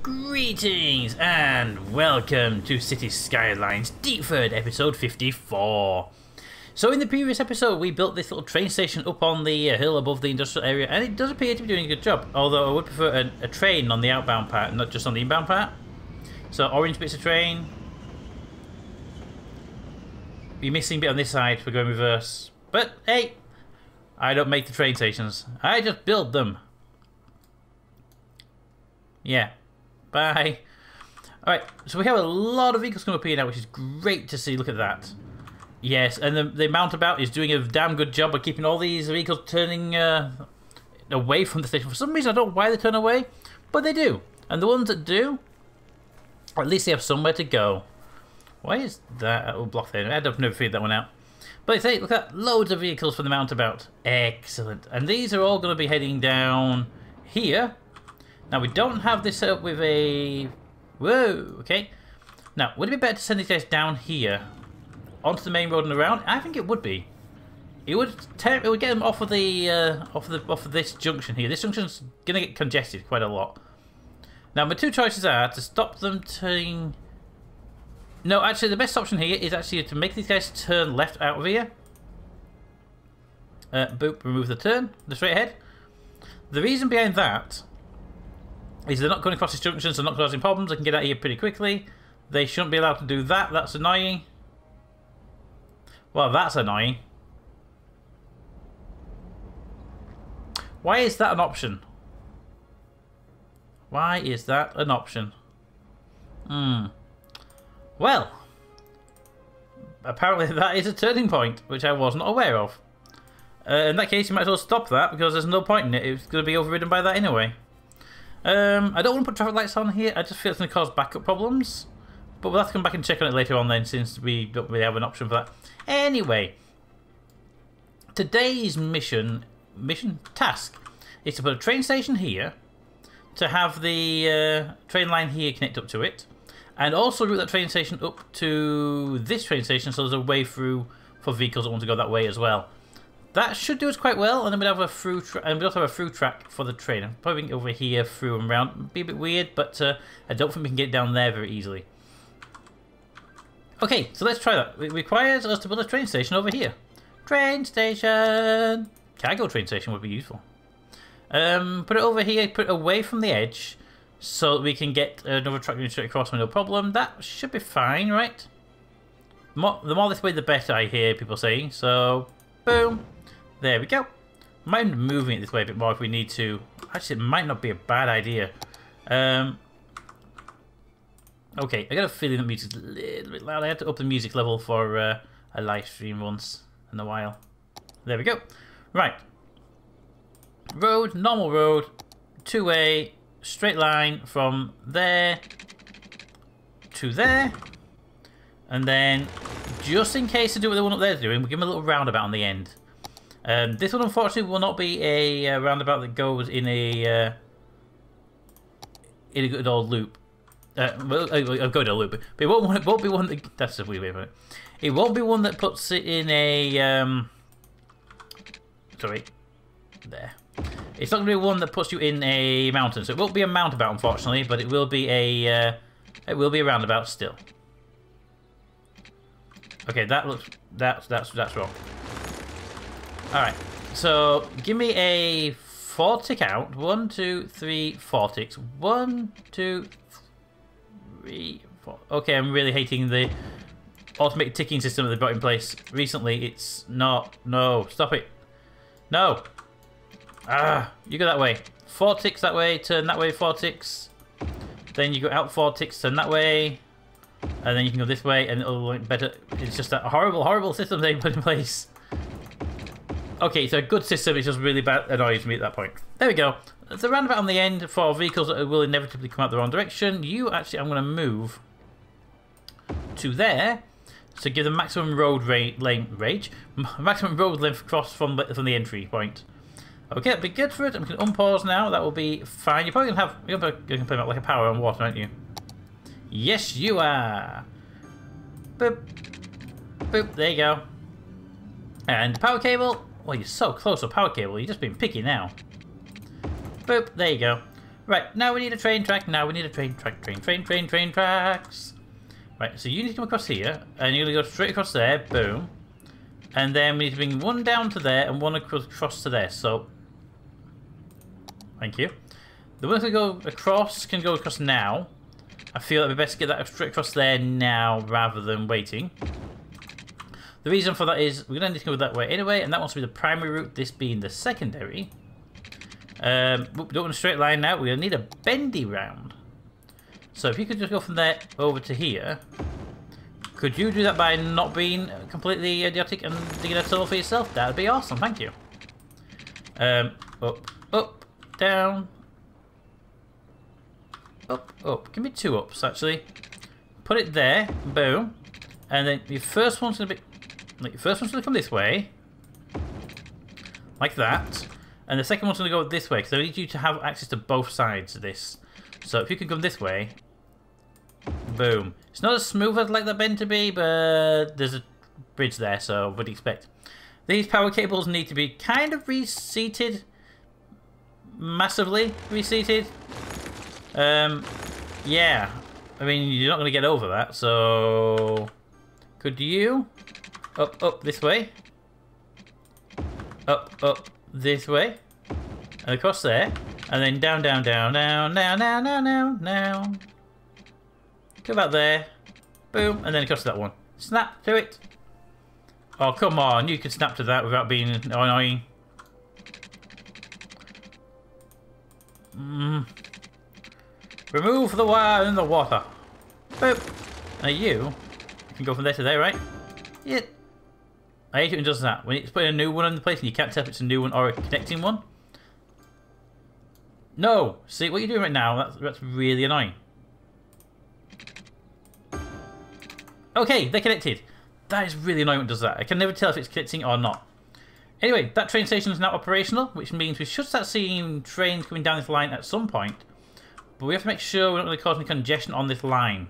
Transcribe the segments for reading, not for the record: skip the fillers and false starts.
Greetings and welcome to City Skylines Deepford episode 54. So in the previous episode we built this little train station up on the hill above the industrial area, and it does appear to be doing a good job, although I would prefer a train on the outbound part, not just on the inbound part. So orange bits of train. You're missing a bit on this side for going reverse. But hey, I don't make the train stations, I just build them. Yeah. Bye. Alright, so we have a lot of vehicles coming up here now, which is great to see. Look at that. Yes, and the mountabout is doing a damn good job of keeping all these vehicles turning away from the station. For some reason, I don't know why they turn away, but they do. And the ones that do, or at least they have somewhere to go. Why is that little block there? I'd have never figured that one out. But say, look at that, loads of vehicles for the mountabout. Excellent. And these are all going to be heading down here. Now, we don't have this set up with a... Whoa, okay. Now, would it be better to send these guys down here onto the main road and around? I think it would be. It would get them off of the off of this junction here. This junction's gonna get congested quite a lot. Now, my two choices are to stop them turning... No, actually, the best option here is actually to make these guys turn left out of here. Boop, remove the turn, the straight ahead. The reason behind that is they're not going across this junction, so they're not causing problems. They can get out of here pretty quickly. They shouldn't be allowed to do that. That's annoying. Well, that's annoying. Why is that an option? Why is that an option? Well, apparently that is a turning point, which I was not aware of. In that case, you might as well stop that, because there's no point in it. It's going to be overridden by that anyway. I don't want to put traffic lights on here. I just feel it's going to cause backup problems. But we'll have to come back and check on it later on then, since we don't really have an option for that. Anyway, today's task is to put a train station here, to have the train line here connect up to it, and also route that train station up to this train station, so there's a way through for vehicles that want to go that way as well. That should do us quite well, and then we'd have a through and we also have a through track for the train. I'm probably over here through and around. It'd be a bit weird, but I don't think we can get down there very easily. Okay, so let's try that. It requires us to build a train station over here. Train station! Cargo train station would be useful. Put it over here, put it away from the edge, so that we can get another track straight across with no problem. That should be fine, right? The more this way, the better, I hear people saying. So, boom. There we go. Might be moving it this way a bit more if we need to. Actually, it might not be a bad idea. Okay, I got a feeling that music's a little bit loud. I had to up the music level for a live stream once in a while. There we go. Right. Road, normal road, two-way, straight line from there to there. And then, just in case to do what the one up there is doing, we'll give them a little roundabout on the end. This one, unfortunately, will not be a roundabout that goes in a good old loop. Well, I'll go to a loop, but it won't be one that... That's a weird way of it. It won't be one that puts it in a... Sorry. There. It's not going to be one that puts you in a mountain, so it won't be a mountabout, unfortunately, but it will be a... it will be a roundabout still. Okay, that looks... That's wrong. Alright, so give me a 4 tick out. 1, 2, 3, 4 ticks. 1, 2, 3, 4. Okay, I'm really hating the automated ticking system that they brought in place recently. It's not... No, stop it. No. Ah, you go that way. 4 ticks that way, turn that way, 4 ticks. Then you go out 4 ticks, turn that way. And then you can go this way, and it'll look better. It's just that horrible, horrible system they put in place. Okay, it's a good system, it's just really bad, annoys me at that point. There we go. It's a roundabout on the end for vehicles that will inevitably come out the wrong direction. You actually, I'm going to move to there to give the maximum road maximum road length across from the entry point. Okay, that'd be good for it. I'm going to unpause now. That will be fine. You're probably going to have you can play like a power on water, aren't you? Yes, you are. Boop, boop. There you go. And power cable. Well, you're so close to power cable. You're just being picky now. Boop. There you go. Right, now we need a train track. Now we need a train track. Train tracks. Right, so you need to come across here, and you're going to go straight across there. Boom. And then we need to bring one down to there and one across to there. So, thank you. The one that go across can go across now. I feel it'd be best to get that straight across there now rather than waiting. The reason for that is we're going to need to go that way anyway, and that wants to be the primary route, this being the secondary. We don't want a straight line now, we're going to need a bendy round. So if you could just go from there over to here. Could you do that by not being completely idiotic and digging a tunnel for yourself? That would be awesome, thank you. Up, down. Up. Give me 2 ups, actually. Put it there, boom. And then your first one's going to be... Like, your first one's going to come this way. Like that. And the second one's going to go this way, because I need you to have access to both sides of this. So if you could come this way... Boom. It's not as smooth as I'd like that bend to be, but there's a bridge there, so what do you expect? These power cables need to be kind of reseated. Massively reseated. Yeah. I mean, you're not going to get over that, so... Could you... Up this way. Up this way. And across there. And then down. Go back there. Boom. And then across that one. Snap to it. Oh, come on. You can snap to that without being annoying. Remove the wire in the water. Boop. Now you can go from there to there, right? Yeah. I hate it when it does that. When it's putting a new one in the place and you can't tell if it's a new one or a connecting one. No! See, what you're doing right now, that's really annoying. Okay, they're connected. That is really annoying when it does that. I can never tell if it's connecting or not. Anyway, that train station is now operational, which means we should start seeing trains coming down this line at some point. But we have to make sure we're not going to cause any congestion on this line.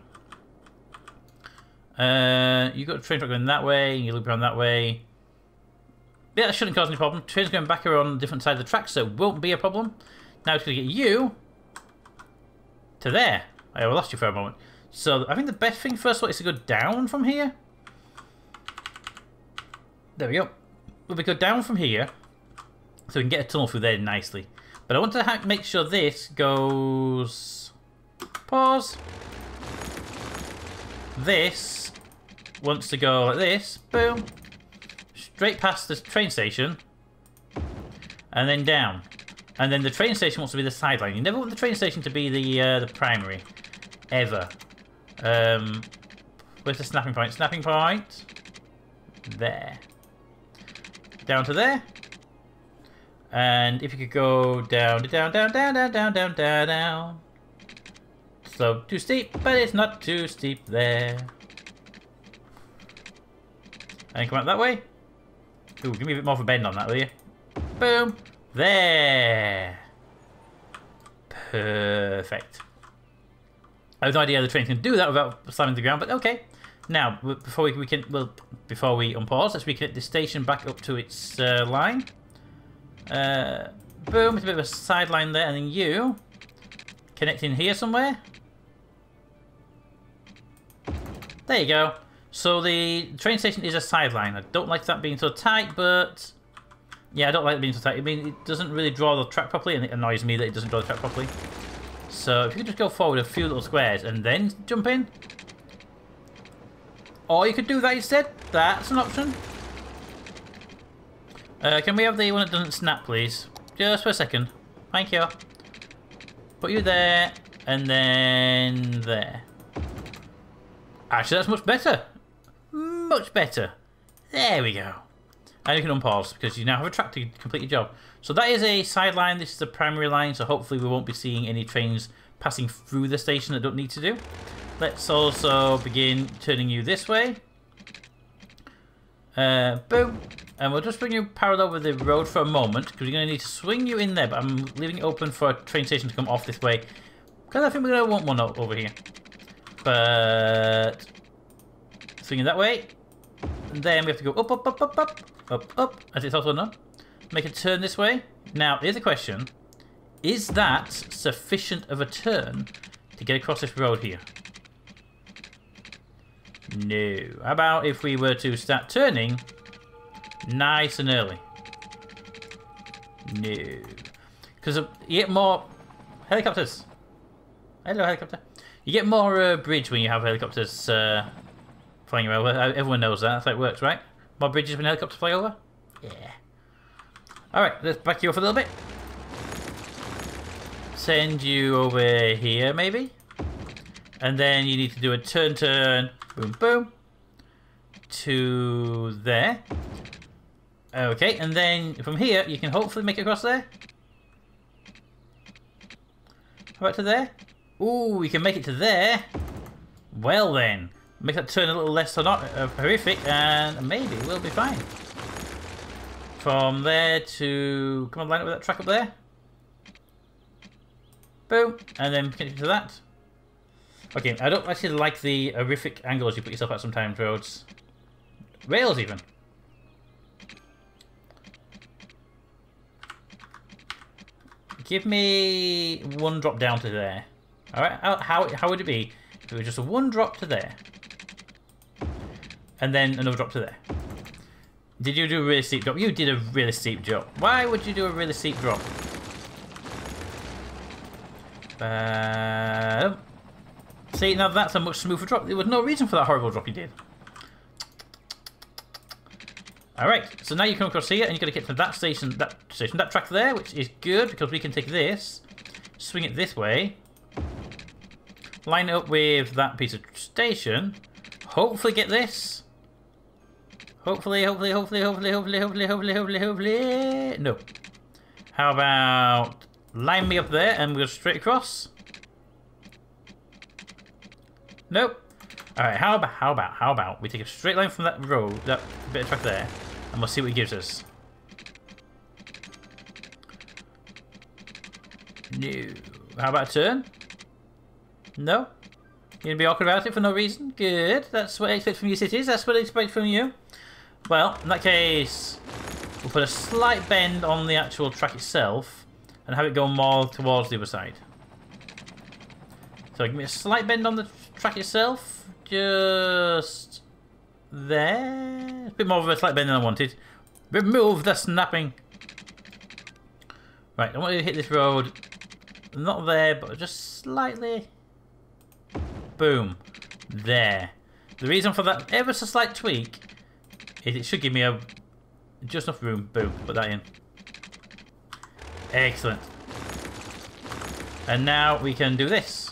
You've got a train track going that way, and you loop around that way. Yeah, that shouldn't cause any problem. Trains going back around on a different side of the track, so it won't be a problem. Now it's going to get you to there. I lost you for a moment. So I think the best thing first of all is to go down from here. There we go. We'll go down from here, so we can get a tunnel through there nicely. But I want to make sure this goes... Pause. This wants to go like this. Boom. Straight past the train station. And then down. And then the train station wants to be the sideline. You never want the train station to be the primary. Ever. Where's the snapping point? Snapping point. There. Down to there. And if you could go down. Slow, too steep, but it's not too steep there. And come out that way. Ooh, give me a bit more of a bend on that, will you? Boom. There. Perfect. I have no idea how the train can do that without slamming the ground, but okay. Now, before we unpause, let's reconnect the station back up to its line. Boom, it's a bit of a sideline there, and then you connect in here somewhere. There you go. So the train station is a sideline. I don't like that being so tight, but yeah, I don't like it being so tight. I mean, it doesn't really draw the track properly, and it annoys me that it doesn't draw the track properly. So if you could just go forward a few little squares and then jump in. Or you could do that instead. That's an option. Can we have the one that doesn't snap, please? Just for a second. Thank you. Put you there, and then there. Actually, that's much better. Much better. There we go. And you can unpause, because you now have a track to complete your job. So that is a sideline, this is a primary line, so hopefully we won't be seeing any trains passing through the station that don't need to do. Let's also begin turning you this way. Boom. And we'll just bring you parallel with the road for a moment, because we're going to need to swing you in there, but I'm leaving it open for a train station to come off this way, because I think we're going to want one over here. But swing it that way. And then we have to go up, as it's also done. Make a turn this way. Now, here's a question. Is that sufficient of a turn to get across this road here? No. How about if we were to start turning nice and early? No. Because you get more helicopters. Hello, helicopter. You get more bridge when you have helicopters flying over. Everyone knows that. That's how it works, right? More bridges when helicopters fly over? Yeah. Alright, let's back you up a little bit. Send you over here, maybe? And then you need to do a turn, boom, boom. To there. Okay, and then from here, you can hopefully make it across there. How about to there? Ooh, we can make it to there. Well then, make that turn a little less horrific, and maybe we'll be fine. From there to... Come on, line up with that track up there. Boom, and then connect to that. Okay, I don't actually like the horrific angles you put yourself at sometimes, roads. Rails, even. Give me one drop down to there. Alright, how would it be if it was just a one drop to there? And then another drop to there. Did you do a really steep drop? You did a really steep drop. Why would you do a really steep drop? See, now that's a much smoother drop. There was no reason for that horrible drop you did. Alright, so now you come across here and you've got to get to that station, that track there, which is good because we can take this, swing it this way, line it up with that piece of station, hopefully get this. Hopefully. No. How about line me up there and we'll go straight across? Nope. Alright, how about we take a straight line from that road, that bit of track there, and we'll see what it gives us. No. How about a turn? No? You're gonna be awkward about it for no reason? Good. That's what I expect from you cities. That's what I expect from you. Well, in that case, we'll put a slight bend on the actual track itself and have it go more towards the other side. So give me a slight bend on the track itself. Just there. A bit more of a slight bend than I wanted. Remove the snapping. Right, I want you to hit this road. Not there, but just slightly. Boom. There. The reason for that ever so slight tweak is it should give me just enough room. Boom. Put that in. Excellent. And now we can do this.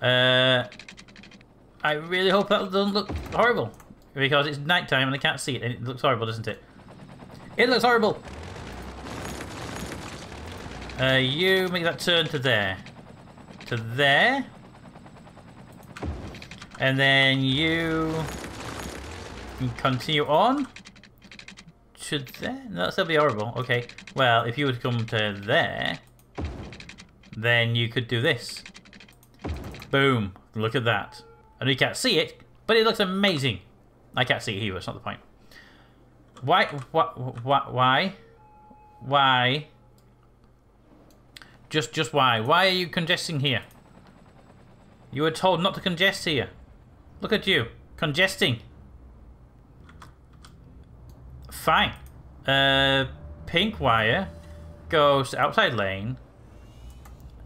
I really hope that doesn't look horrible. Because it's nighttime and I can't see it and it looks horrible, doesn't it? It looks horrible! You make that turn to there. To there. And then you can continue on. To there? No, that'll still be horrible. Okay. Well, if you were to come to there, then you could do this. Boom. Look at that. I know you can't see it, but it looks amazing. I can't see it either, it's not the point. Why? Why? Just why? Why are you congesting here? You were told not to congest here. Look at you. Congesting. Fine. Pink wire goes to outside lane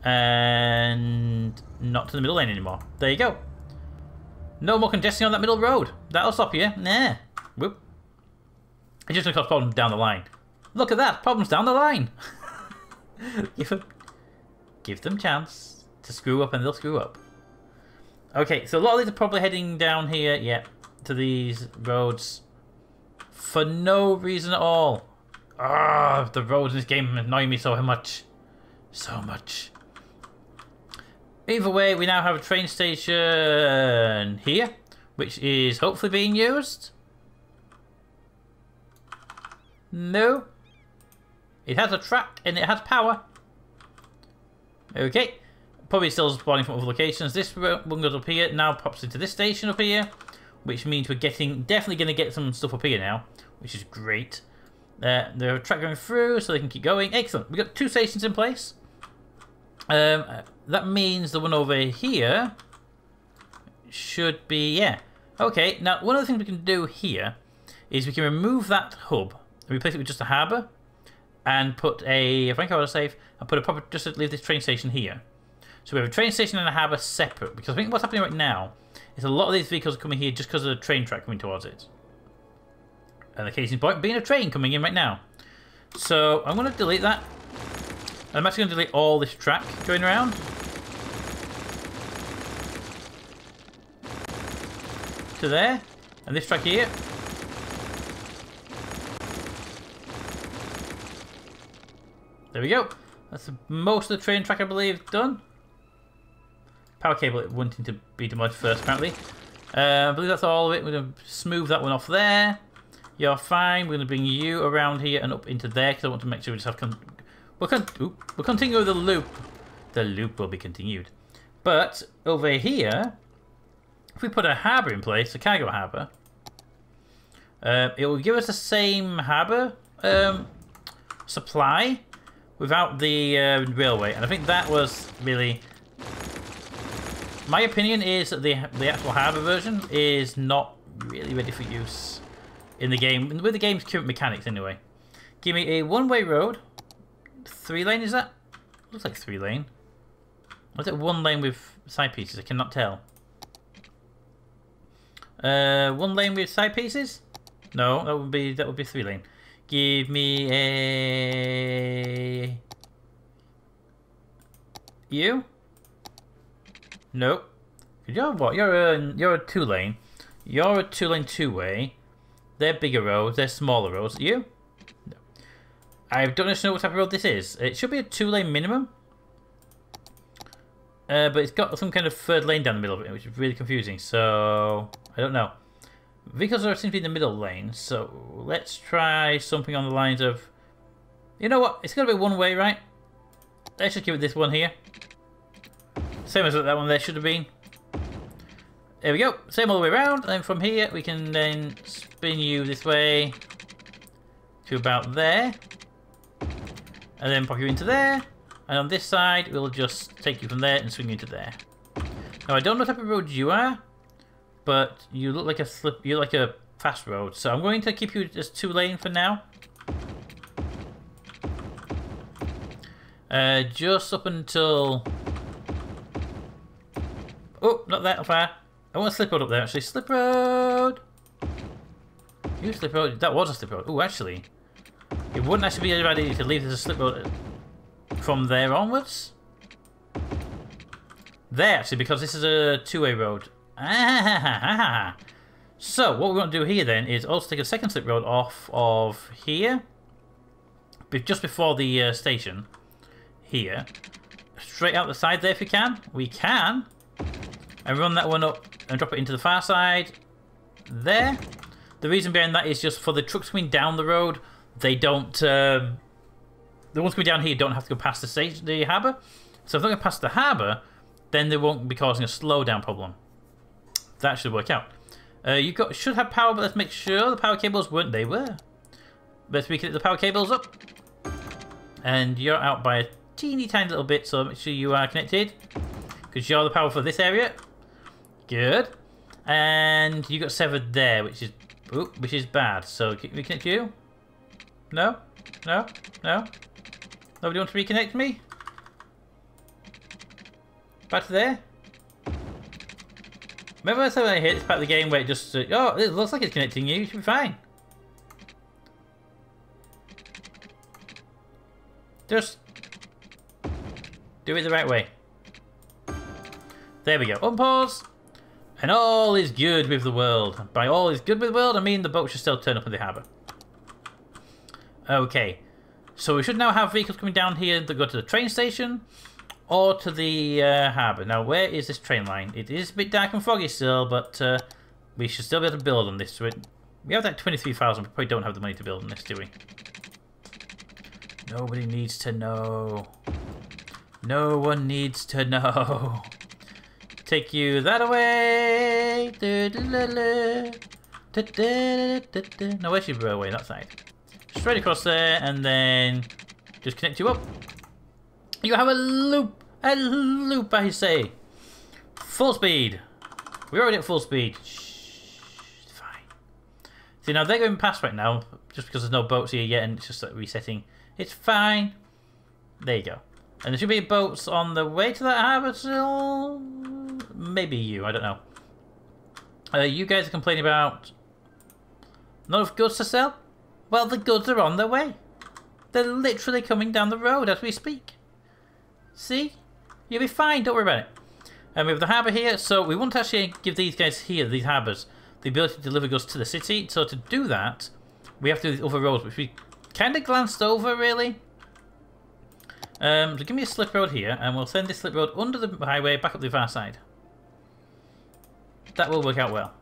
and not to the middle lane anymore. There you go. No more congesting on that middle road. That'll stop you. Nah. Whoop. It's just going to cause problems down the line. Look at that. Problems down the line. Give them chance to screw up and they'll screw up. Okay, so a lot of these are probably heading down here, yeah, to these roads for no reason at all. Ah, the roads in this game annoy me so much. So much. Either way, we now have a train station here, which is hopefully being used. No. It has a track and it has power. Okay. Probably still spawning from other locations. This one goes up here, now pops into this station up here, which means we're definitely going to get some stuff up here now, which is great. There's a track going through, so they can keep going. Excellent. We've got 2 stations in place. That means the one over here should be, yeah. Okay, now one of the things we can do here is we can remove that hub and replace it with just a harbour and put a rank autosave and put a proper, just to leave this train station here. So we have a train station and a harbour separate, because I think what's happening right now is a lot of these vehicles are coming here just because of the train track coming towards it. And the case in point being a train coming in right now. So I'm going to delete that. I'm actually going to delete all this track going around. To there. And this track here. There we go. That's most of the train track, I believe, done. Power cable wanting to be demolished first, apparently. I believe that's all of it. We're going to smooth that one off there. You're fine. We're going to bring you around here and up into there because I want to make sure we just have... We'll continue with the loop. The loop will be continued. But over here, if we put a harbour in place, a cargo harbour, it will give us the same harbour supply without the railway. And I think that was really... My opinion is that the actual harbour version is not really ready for use in the game, with the game's current mechanics anyway. Give me a one-way road. 3-lane, is that? Looks like 3-lane. Or is it 1 lane with side pieces? I cannot tell. 1 lane with side pieces? No, that would be 3-lane. Give me a... You? Nope. You're what? You're a 2-lane. You're a 2-lane 2-way. They're bigger roads. They're smaller roads. You? No. I don't know what type of road this is. It should be a 2-lane minimum. But it's got some kind of 3rd lane down the middle of it, which is really confusing. So I don't know. Vehicles are seem to be in the middle lane. So let's try something on the lines of... You know what? It's going to be 1 way, right? Let's just give it this one here. Same as that one there should have been. There we go. Same all the way around. And then from here, we can then spin you this way to about there. And then pop you into there. And on this side, we'll just take you from there and swing you into there. Now, I don't know what type of road you are, but you look like you're like a fast road. So I'm going to keep you as 2-lane for now. Just up until... Oh, not that far. I want a slip road up there, actually. Slip road! You slip road. That was a slip road. Oh, actually. It wouldn't actually be a bad idea to leave this a slip road from there onwards. There, actually, because this is a 2-way road. Ah, so, what we're going to do here then is also take a second slip road off of here. Just before the station. Here. Straight out the side there if we can. We can. And run that one up and drop it into the far side. There. The reason behind that is just for the trucks coming down the road, they don't... the ones coming down here don't have to go past the harbour. So if they're going past the harbour, then they won't be causing a slowdown problem. That should work out. You should have power, but let's make sure the power cables weren't. They were. Let's reconnect the power cables up. And you're out by a teeny tiny little bit, so make sure you are connected. Because you're the power for this area. Good. And you got severed there, which is bad. So can we reconnect you? No? No? No? Nobody wants to reconnect me? Back to there? Remember I said when I hit this part of the game where it just... oh, it looks like it's connecting you. You should be fine. Just... do it the right way. There we go. Unpause. And all is good with the world. By all is good with the world, I mean the boat should still turn up in the harbour. Okay. So we should now have vehicles coming down here that go to the train station or to the harbour. Now, where is this train line? It is a bit dark and foggy still, but we should still be able to build on this. So we have that 23,000. We probably don't have the money to build on this, do we? Nobody needs to know. No one needs to know. Take you that away. No, where's your railway? That side. straight across there, and then just connect you up. You have a loop, I say. Full speed. We're already at full speed. Shh, it's fine. See, now they're going past right now, just because there's no boats here yet, and it's just like resetting. It's fine. There you go. And there should be boats on the way to that harbour still. Maybe you, I don't know. You guys are complaining about not enough goods to sell? Well, the goods are on their way. They're literally coming down the road as we speak. See? You'll be fine, don't worry about it. And we have the harbour here, so we want to actually give these guys here, these harbours, the ability to deliver goods to the city. So to do that, we have to do these other roads, which we kind of glanced over, really. So give me a slip road here, and we'll send this slip road under the highway, back up the far side. That will work out well.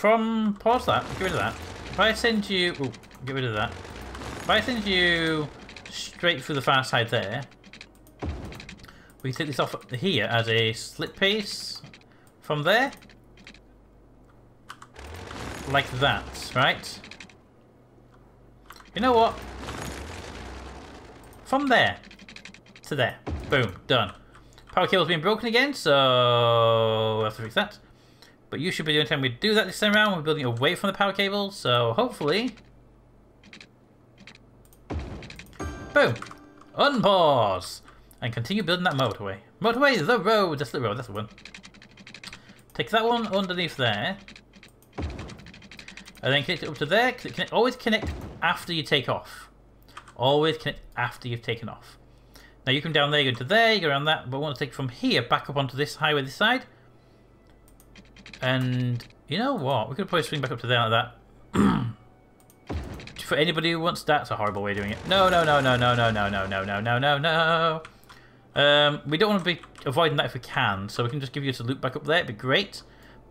Pause that, get rid of that. If I send you, ooh, get rid of that. If I send you straight through the far side there, we can take this off here as a slip piece from there. Like that, right? You know what? From there to there. Boom, done. Power cable's been broken again, so we'll have to fix that. But you should be doing time we do that this time around. We're building away from the power cable, so hopefully. Boom! Unpause! And continue building that motorway. Motorway, the road! That's the road, that's the one. Take that one underneath there. And then connect it up to there. Always connect after you take off. Always connect after you've taken off. Now you come down there, you go to there, you go around that, but we want to take it from here back up onto this highway this side. And you know what? We could probably swing back up to there like that. For anybody who wants that, it's a horrible way of doing it. No, no, no, no, no, no, no, no, no, no, no, no, no. We don't want to be avoiding that if we can, so we can just give you a loop back up there. It'd be great.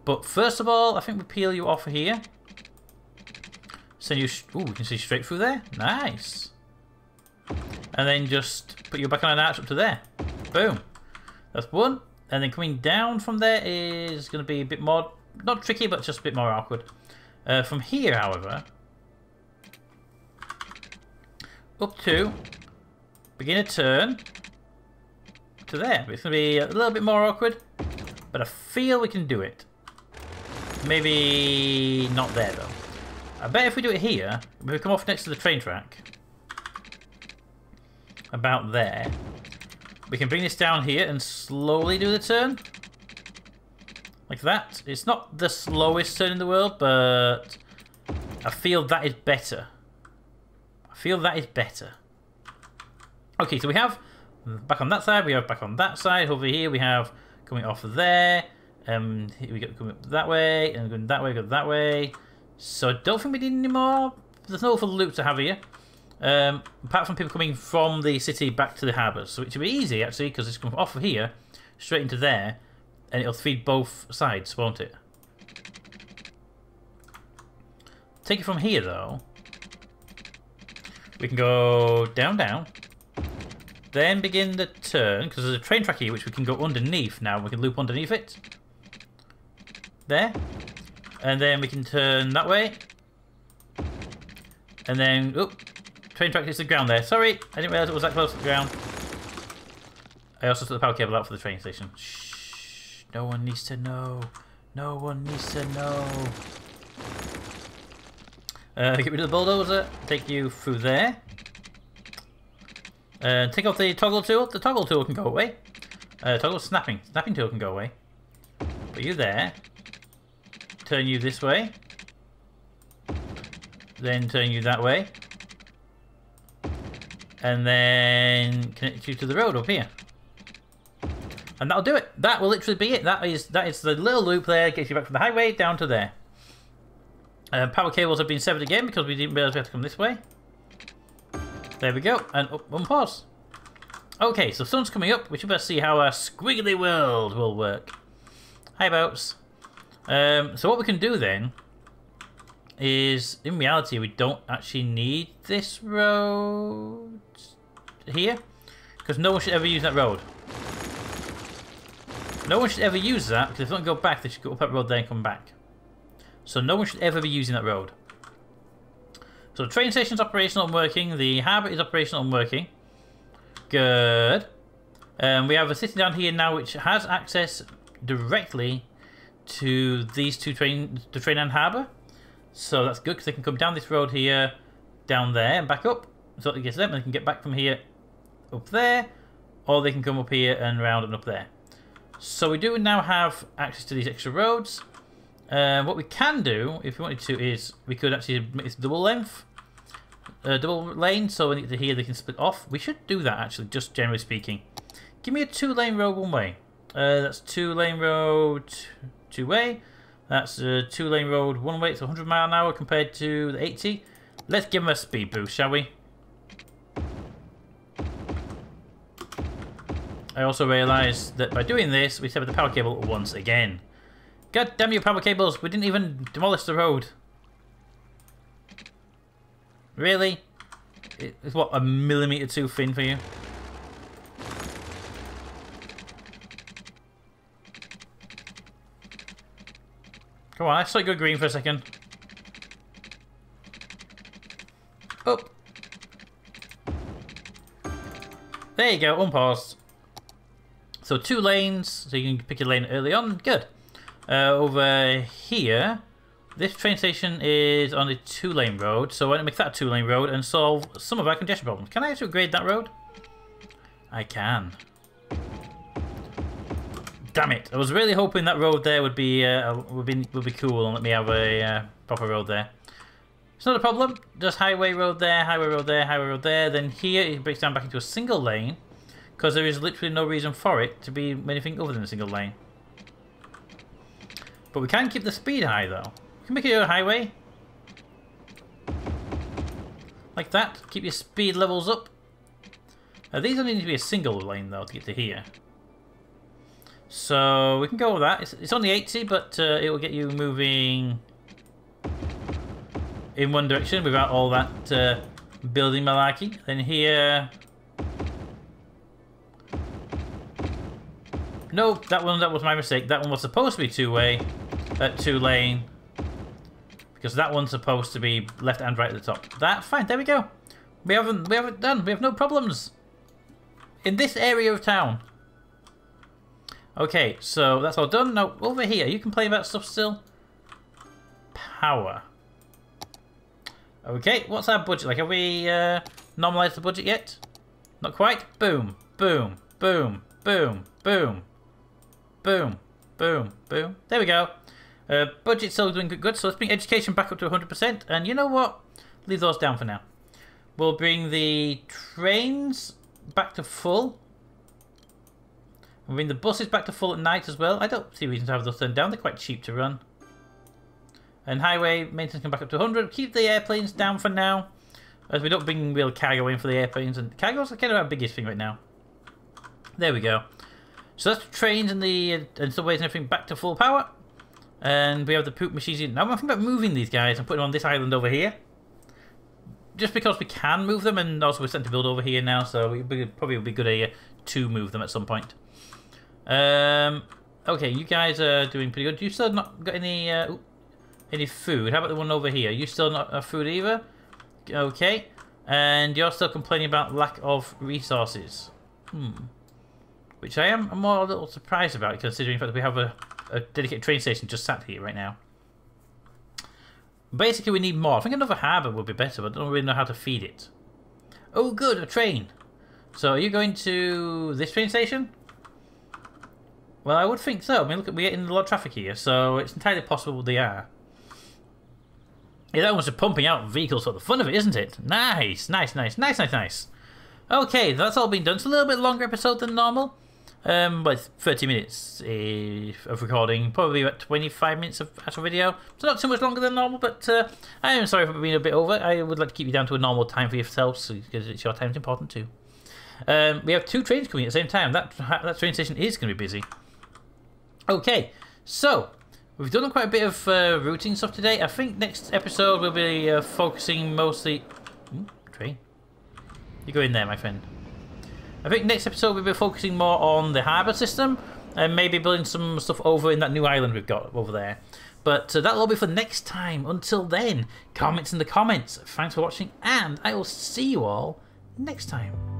But first of all, I think we peel you off here. Send you. Ooh, we can see straight through there. Nice. And then just put you back on an arch up to there. Boom. That's one. And then coming down from there is going to be a bit more, not tricky, but just a bit more awkward. From here, however, up to, begin a turn to there. It's going to be a little bit more awkward, but I feel we can do it. Maybe not there, though. I bet if we do it here, if we come off next to the train track, about there, we can bring this down here and slowly do the turn. Like that. It's not the slowest turn in the world, but I feel that is better. I feel that is better. Okay, so we have back on that side, we have back on that side. Over here we have coming off of there. Here we go coming up that way, and going that way, go that way. So I don't think we need any more. There's no other loop to have here. Apart from people coming from the city back to the harbours. So it should be easy, actually, because it's coming off of here, straight into there, and it'll feed both sides, won't it? Take it from here, though. We can go down, down. Then begin the turn, because there's a train track here, which we can go underneath now. We can loop underneath it. There. And then we can turn that way. And then, oop. Train track hits the ground there. Sorry, I didn't realise it was that close to the ground. I also took the power cable out for the train station. Shh. No one needs to know. No one needs to know. Get rid of the bulldozer. Take you through there. Take off the toggle tool. The toggle tool can go away. Toggle snapping. Snapping tool can go away. Put you there. Turn you this way. Then turn you that way. And then connect you to the road up here. And that'll do it. That will literally be it. That is the little loop there. Gets you back from the highway down to there. Power cables have been severed again because we didn't realize we had to come this way. There we go. And up one pause. Okay, so sun's coming up. We should better see how our squiggly world will work. Hi, boats. So what we can do then is, in reality, we don't actually need this road here, because no one should ever use that road. No one should ever use that, because if they don't go back, they should go up that road there and come back. So no one should ever be using that road. So the train station's operational and working. The harbour is operational and working. Good. We have a city down here now which has access directly to these two trains, the train and harbour. So that's good because they can come down this road here, down there and back up. So it gets them and they can get back from here up there, or they can come up here and round and up there. So we do now have access to these extra roads. What we can do, if we wanted to, is we could actually make this double length, double lane, so when they get to here they can split off. We should do that actually, just generally speaking. Give me a 2-lane road one way. That's 2-lane road 2-way. That's a 2-lane road one way. It's 100 mile an hour compared to the 80. Let's give them a speed boost, shall we? I also realised that by doing this, we severed the power cable once again. God damn you, power cables! We didn't even demolish the road. Really? It's what, a millimetre too thin for you? Come on, I saw it go green for a second. Up. There you go, unpaused. So 2 lanes, so you can pick your lane early on. Good. Over here, this train station is on a 2-lane road, so why don't we make that a 2-lane road and solve some of our congestion problems. Can I actually upgrade that road? I can. Damn it! I was really hoping that road there would be cool and let me have a proper road there. It's not a problem. Just highway road there, highway road there, highway road there. Then here it breaks down back into a single lane because there is literally no reason for it to be anything other than a single lane. But we can keep the speed high though. We can make it a highway. Like that. Keep your speed levels up. These only need to be a single lane though to get to here. So we can go with that. It's only 80, but it will get you moving in one direction without all that building malarkey. Then here... No, that was my mistake. That one was supposed to be 2-way, 2-lane, because that one's supposed to be left and right at the top. That's fine. There we go. We haven't done. We have no problems in this area of town. Okay, so that's all done. Now over here, you can play that stuff still. Power. Okay, what's our budget like? Have we normalized the budget yet? Not quite. Boom, boom, boom, boom, boom. Boom, boom, boom. There we go. Budget's still doing good, so let's bring education back up to 100%. And you know what? Leave those down for now. We'll bring the trains back to full. We'll bring the buses back to full at night as well. I don't see reason to have those turned down. They're quite cheap to run. And highway maintenance come back up to 100. Keep the airplanes down for now, as we don't bring real cargo in for the airplanes. And cargo's kind of our biggest thing right now. There we go. So that's the trains and the subways and everything back to full power. And we have the poop machines in. Now I'm thinking about moving these guys and putting them on this island over here. Just because we can move them, and also we're starting to build over here now, so it probably would be a good idea to move them at some point. Okay, you guys are doing pretty good. You still not got any food? How about the one over here? You still not have food either? Okay. And you're still complaining about lack of resources. Which I'm more a little surprised about, considering the fact that we have a dedicated train station just sat here right now. Basically, we need more. I think another harbour would be better, but I don't really know how to feed it. Oh, good, a train. So, are you going to this train station? Well, I would think so. I mean, look, we're getting a lot of traffic here, so it's entirely possible they are. Yeah, that one's just pumping out vehicles for the fun of it, isn't it? Nice, nice, nice, nice, nice, nice. Okay, that's all been done. It's a little bit longer episode than normal. But 30 minutes of recording, probably about 25 minutes of actual video. So not too much longer than normal, but I am sorry for being a bit over. I would like to keep you down to a normal time for yourselves, because it's your time is important too. We have 2 trains coming at the same time. That train station is going to be busy. Okay, so we've done quite a bit of routing stuff today. I think next episode we'll be focusing mostly... train. You go in there, my friend. I think next episode we'll be focusing more on the harbour system and maybe building some stuff over in that new island we've got over there. But that'll all be for next time. Until then, comments in the comments. Thanks for watching, and I will see you all next time.